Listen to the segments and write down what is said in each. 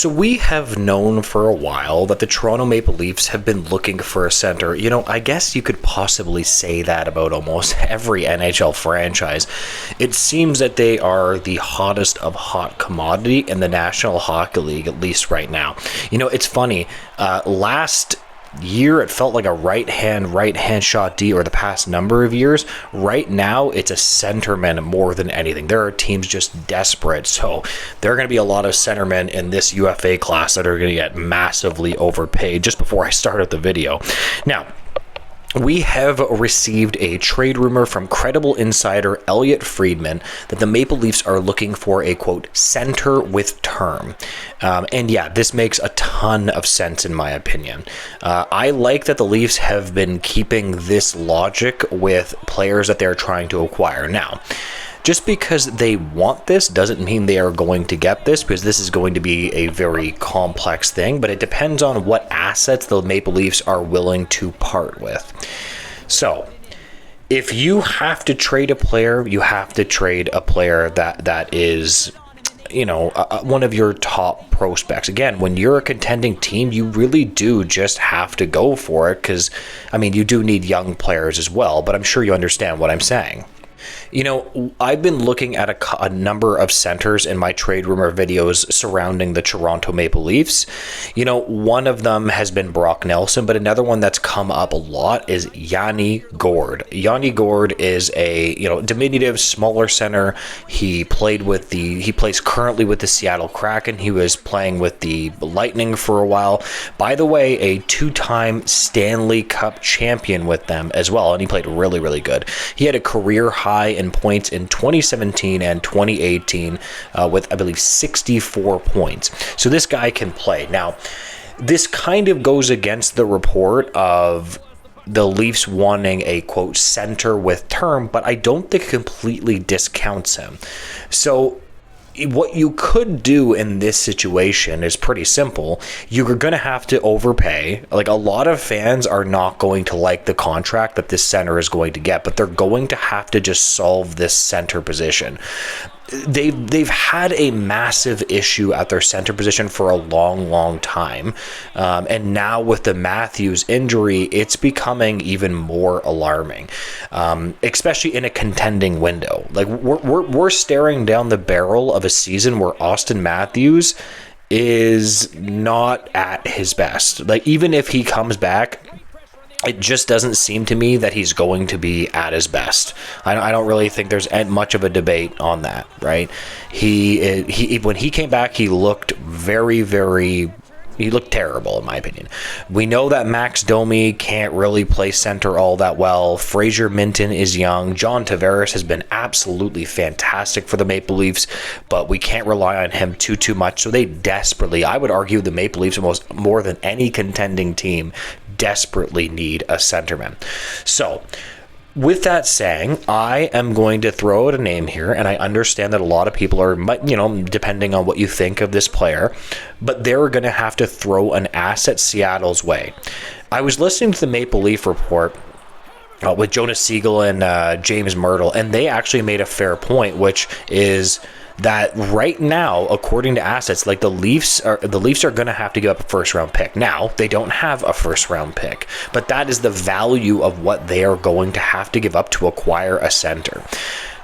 So we have known for a while that the Toronto Maple Leafs have been looking for a center. You know, I guess you could possibly say that about almost every NHL franchise. It seems that they are the hottest of hot commodity in the National Hockey League, at least right now. You know, it's funny. Last year it felt like a right hand shot D, or the past number of years. Right now it's a centerman more than anything. There are teams just desperate, so there are going to be a lot of centermen in this UFA class that are going to get massively overpaid. Just before I start out the video, now we have received a trade rumor from credible insider Elliot Friedman that the Maple Leafs are looking for a, quote, center with term. And yeah, this makes a ton of sense in my opinion. I like that the Leafs have been keeping this logic with players that they're trying to acquire. Now, just because they want this doesn't mean they are going to get this, because this is going to be a very complex thing, but it depends on what assets the Maple Leafs are willing to part with. So, if you have to trade a player, you have to trade a player that is, you know, one of your top prospects. Again, when you're a contending team, you really do just have to go for it, because, I mean, you do need young players as well, but I'm sure you understand what I'm saying. You know, I've been looking at a number of centers in my trade rumor videos surrounding the Toronto Maple Leafs. You know, one of them has been Brock Nelson, but another one that's come up a lot is Yanni Gourde. Yanni Gourde is a, you know, diminutive, smaller center. He plays currently with the Seattle Kraken. He was playing with the Lightning for a while. By the way, a two-time Stanley Cup champion with them as well, and he played really, really good. He had a career high in points in 2017 and 2018 with, I believe, 64 points. So this guy can play. Now, this kind of goes against the report of the Leafs wanting a, quote, center with term, but I don't think it completely discounts him. So what you could do in this situation is pretty simple. You're going to have to overpay. Like, a lot of fans are not going to like the contract that this center is going to get, but they're going to have to just solve this center position. They've had a massive issue at their center position for a long time, and now with the Matthews injury, it's becoming even more alarming, especially in a contending window. Like, we're staring down the barrel of a season where Austin Matthews is not at his best. Like, even if he comes back, it just doesn't seem to me that he's going to be at his best. I don't really think there's much of a debate on that, right? He when he came back, he looked he looked terrible, in my opinion. We know that Max Domi can't really play center all that well. Fraser Minton is young. John Tavares has been absolutely fantastic for the Maple Leafs, but we can't rely on him too much. So they desperately, I would argue, the Maple Leafs, more than any contending team, desperately need a centerman. So, with that saying, I am going to throw out a name here, and I understand that a lot of people are, you know, depending on what you think of this player, but they're going to have to throw an asset Seattle's way. I was listening to the Maple Leaf Report with Jonas Siegel and James Myrtle, and they actually made a fair point, which is that right now, according to assets, like the Leafs are going to have to give up a first round pick. Now, they don't have a first round pick, but that is the value of what they are going to have to give up to acquire a center.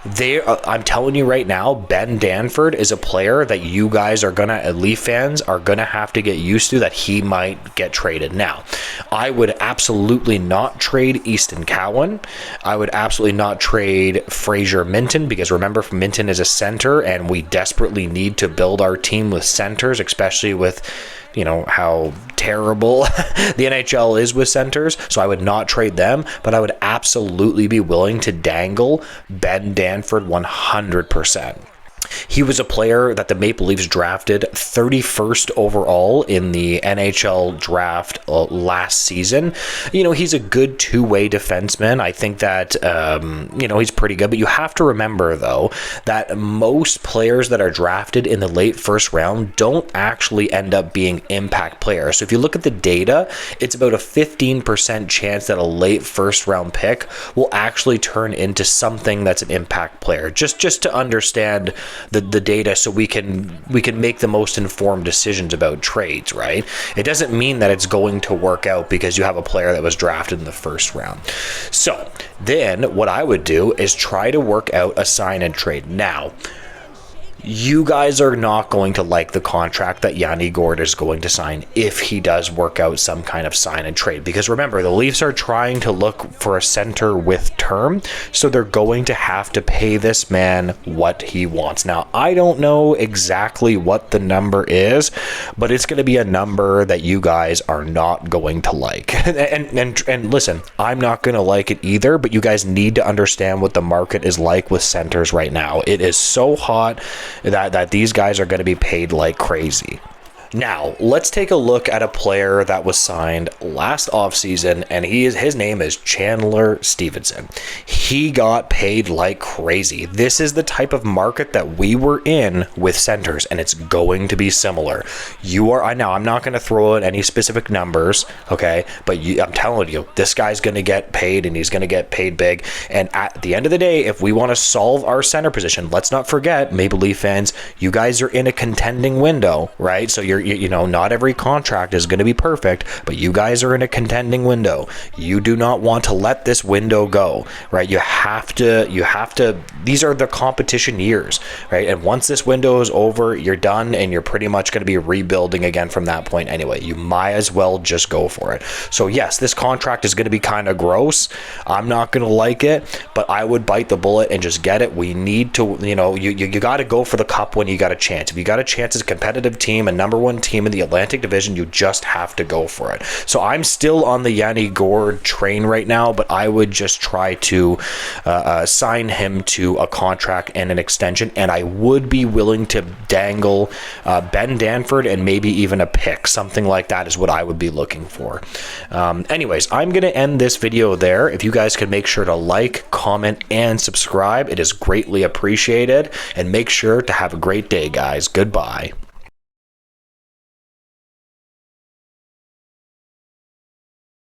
I'm telling you right now, Ben Danford is a player that you guys are gonna, Leaf fans are gonna have to get used to, that he might get traded. Now, I would absolutely not trade Easton Cowan. I would absolutely not trade Fraser Minton, because remember, Minton is a center, and we desperately need to build our team with centers, especially with, you know, how terrible the NHL is with centers. So I would not trade them, but I would absolutely be willing to dangle Ben Danford 100%. He was a player that the Maple Leafs drafted 31st overall in the NHL draft last season. You know, he's a good two-way defenseman. I think that, you know, he's pretty good. But you have to remember, though, that most players that are drafted in the late first round don't actually end up being impact players. So if you look at the data, it's about a 15% chance that a late first round pick will actually turn into something that's an impact player. Just to understand the data so we can make the most informed decisions about trades, right? It doesn't mean that it's going to work out because you have a player that was drafted in the first round. So then what I would do is try to work out a sign and trade. Now, you guys are not going to like the contract that Yanni Gourde is going to sign if he does work out some kind of sign and trade. Because remember, the Leafs are trying to look for a center with term, so they're going to have to pay this man what he wants. Now, I don't know exactly what the number is, but it's going to be a number that you guys are not going to like. And listen, I'm not going to like it either, but you guys need to understand what the market is like with centers right now. It is so hot that these guys are going to be paid like crazy. Now, let's take a look at a player that was signed last offseason, and his name is Chandler Stevenson. He got paid like crazy. This is the type of market that we were in with centers, and it's going to be similar. I'm not going to throw in any specific numbers, okay? But I'm telling you, this guy's going to get paid, and he's going to get paid big. And at the end of the day, if we want to solve our center position, let's not forget, Maple Leaf fans, you guys are in a contending window, right? So not every contract is going to be perfect, but you guys are in a contending window. You do not want to let this window go, right? You have to, these are the competition years, right? And once this window is over, you're done, and you're pretty much going to be rebuilding again from that point anyway. You might as well just go for it. So yes, this contract is going to be kind of gross. I'm not going to like it, but I would bite the bullet and just get it. We need to, you got to go for the cup when you got a chance. If you got a chance as a competitive team, a number one team in the Atlantic Division, you just have to go for it. So I'm still on the Yanni Gourde train right now, but I would just try to sign him to a contract and an extension, and I would be willing to dangle Ben Danford and maybe even a pick. Something like that is what I would be looking for. Anyways, I'm going to end this video there. If you guys could make sure to like, comment, and subscribe, it is greatly appreciated. And make sure to have a great day, guys. Goodbye.